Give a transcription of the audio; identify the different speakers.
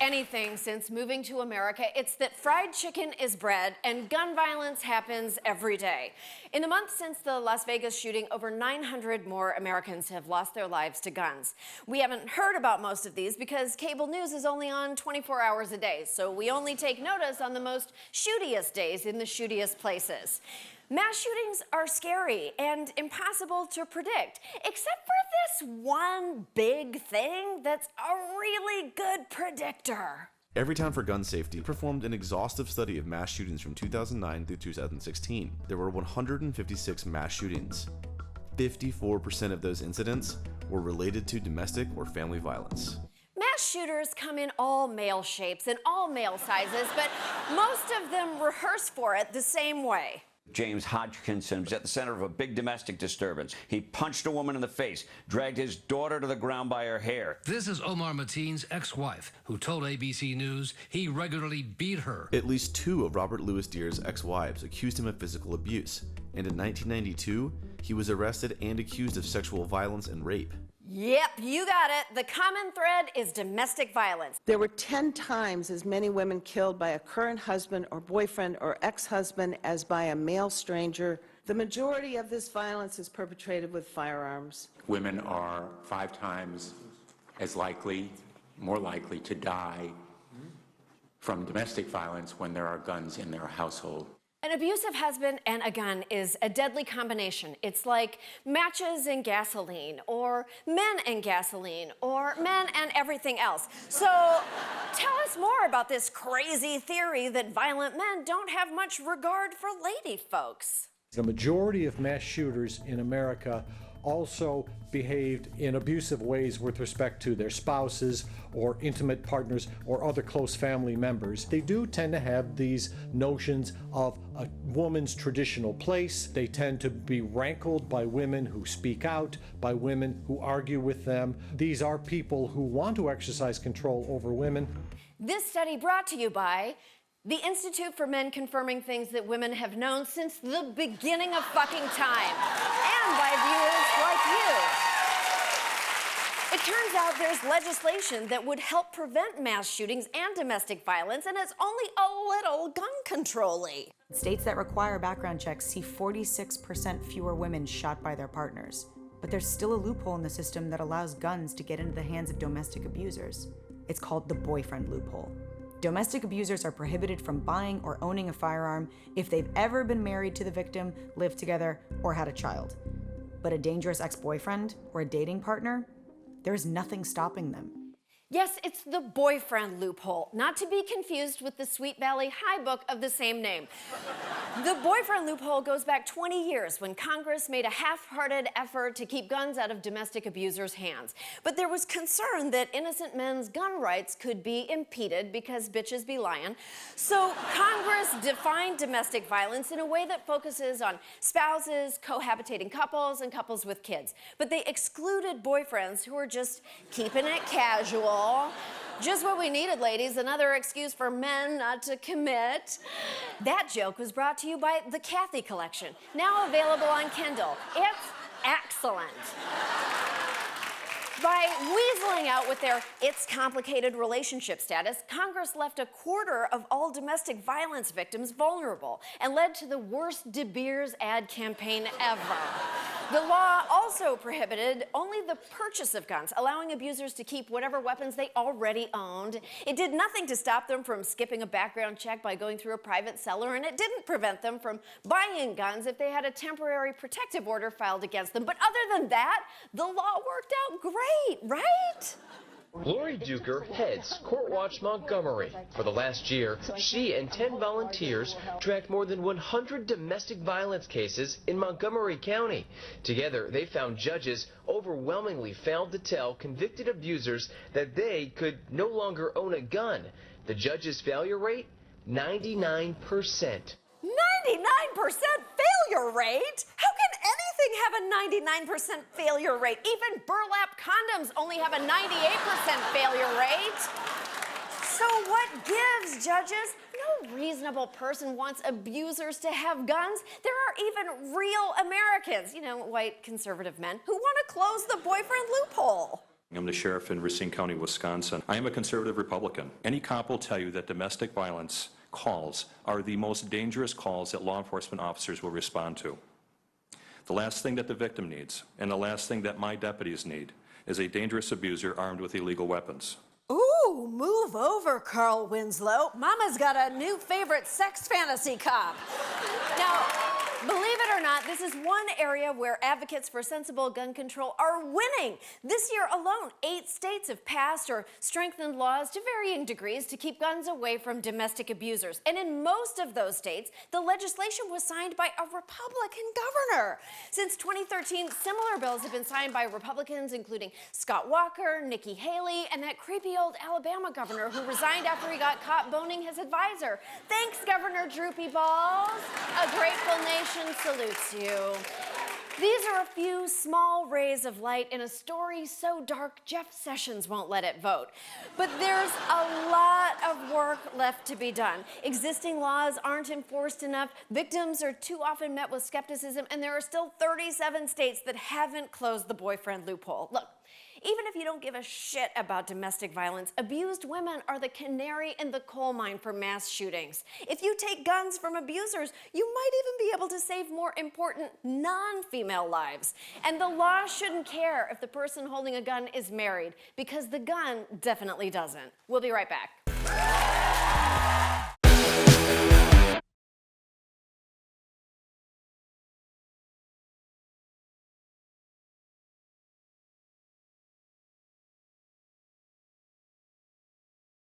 Speaker 1: anything since moving to America, it's that fried chicken is bread and gun violence happens every day. In the month since the Las Vegas shooting, over 900 more Americans have lost their lives to guns. We haven't heard about most of these because cable news is only on 24 hours a day, so we only take notice on the most shootiest days in the shootiest places. Mass shootings are scary and impossible to predict, except for this one big thing that's a really good predictor.
Speaker 2: Everytown for Gun Safety performed an exhaustive study of mass shootings from 2009 through 2016. There were 156 mass shootings. 54% of those incidents were related to domestic or family violence.
Speaker 1: Mass shooters come in all male shapes and all male sizes, but most of them rehearse for it the same way.
Speaker 3: James Hodgkinson was at the center of a big domestic disturbance. He punched a woman in the face, dragged his daughter to the ground by her hair.
Speaker 4: This is Omar Mateen's ex-wife, who told ABC News he regularly beat her.
Speaker 2: At least 2 of Robert Louis Deer's ex-wives accused him of physical abuse, and in 1992, he was arrested and accused of sexual violence and rape.
Speaker 1: Yep, you got it. The common thread is domestic violence.
Speaker 5: There were 10 times as many women killed by a current husband or boyfriend or ex-husband as by a male stranger. The majority of this violence is perpetrated with firearms.
Speaker 6: Women are 5 times as likely, more likely to die from domestic violence when there are guns in their household.
Speaker 1: An abusive husband and a gun is a deadly combination. It's like matches and gasoline, or men and gasoline, or men and everything else. So tell us more about this crazy theory that violent men don't have much regard for lady folks.
Speaker 7: The majority of mass shooters in America also behaved in abusive ways with respect to their spouses or intimate partners or other close family members. They do tend to have these notions of a woman's traditional place. They tend to be rankled by women who speak out, by women who argue with them. These are people who want to exercise control over women. This
Speaker 1: study brought to you by the Institute for Men Confirming Things That Women Have Known Since the Beginning of Fucking Time, and by viewers like you. It turns out there's legislation that would help prevent mass shootings and domestic violence, and it's only a little gun control-y.
Speaker 8: States that require background checks see 46% fewer women shot by their partners. But there's still a loophole in the system that allows guns to get into the hands of domestic abusers. It's called the boyfriend loophole. Domestic abusers are prohibited from buying or owning a firearm if they've ever been married to the victim, lived together, or had a child. But a dangerous ex-boyfriend or a dating partner, there's nothing stopping them.
Speaker 1: Yes, it's the boyfriend loophole, not to be confused with the Sweet Valley High book of the same name. The boyfriend loophole goes back 20 years when Congress made a half-hearted effort to keep guns out of domestic abusers' hands. But there was concern that innocent men's gun rights could be impeded because bitches be lying. So Congress defined domestic violence in a way that focuses on spouses, cohabitating couples, and couples with kids. But they excluded boyfriends who were just keeping it casual. Just what we needed, ladies, another excuse for men not to commit. That joke was brought to you by the Kathy Collection, now available on Kindle. It's excellent. By weaseling out with their "it's complicated" relationship status, Congress left a quarter of all domestic violence victims vulnerable and led to the worst De Beers ad campaign ever. The law also prohibited only the purchase of guns, allowing abusers to keep whatever weapons they already owned. It did nothing to stop them from skipping a background check by going through a private seller, and it didn't prevent them from buying guns if they had a temporary protective order filed against them. But other than that, the law worked out great, right?
Speaker 9: Lori Duker heads Court Watch Montgomery. For the last year, she and 10 volunteers tracked more than 100 domestic violence cases in Montgomery County. Together, they found judges overwhelmingly failed to tell convicted abusers that they could no longer own a gun. The judges' failure rate, 99%.
Speaker 1: 99% failure rate? How can anything have a 99% failure rate? Even burlap condoms only have a 98% failure rate. So what gives, judges? No reasonable person wants abusers to have guns. There are even real Americans, white conservative men, who want to close the boyfriend loophole.
Speaker 10: I'm the sheriff in Racine County, Wisconsin. I am a conservative Republican. Any cop will tell you that domestic violence calls are the most dangerous calls that law enforcement officers will respond to. The last thing that the victim needs, and the last thing that my deputies need, is a dangerous abuser armed with illegal weapons.
Speaker 11: Ooh, move over, Carl Winslow. Mama's got a new favorite sex fantasy cop.
Speaker 1: Now, believe it or not, this is one area where advocates for sensible gun control are winning. This year alone, 8 states have passed or strengthened laws to varying degrees to keep guns away from domestic abusers. And in most of those states, the legislation was signed by a Republican governor. Since 2013, similar bills have been signed by Republicans, including Scott Walker, Nikki Haley, and that creepy old Alabama governor who resigned after he got caught boning his advisor. Thanks, Governor Droopy Balls. A grateful nation salutes you. These are a few small rays of light in a story so dark Jeff Sessions won't let it vote. But there's a lot of work left to be done. Existing laws aren't enforced enough, victims are too often met with skepticism, and there are still 37 states that haven't closed the boyfriend loophole. Look, even if you don't give a shit about domestic violence, abused women are the canary in the coal mine for mass shootings. If you take guns from abusers, you might even be able to save more important non-female lives. And the law shouldn't care if the person holding a gun is married, because the gun definitely doesn't. We'll be right back.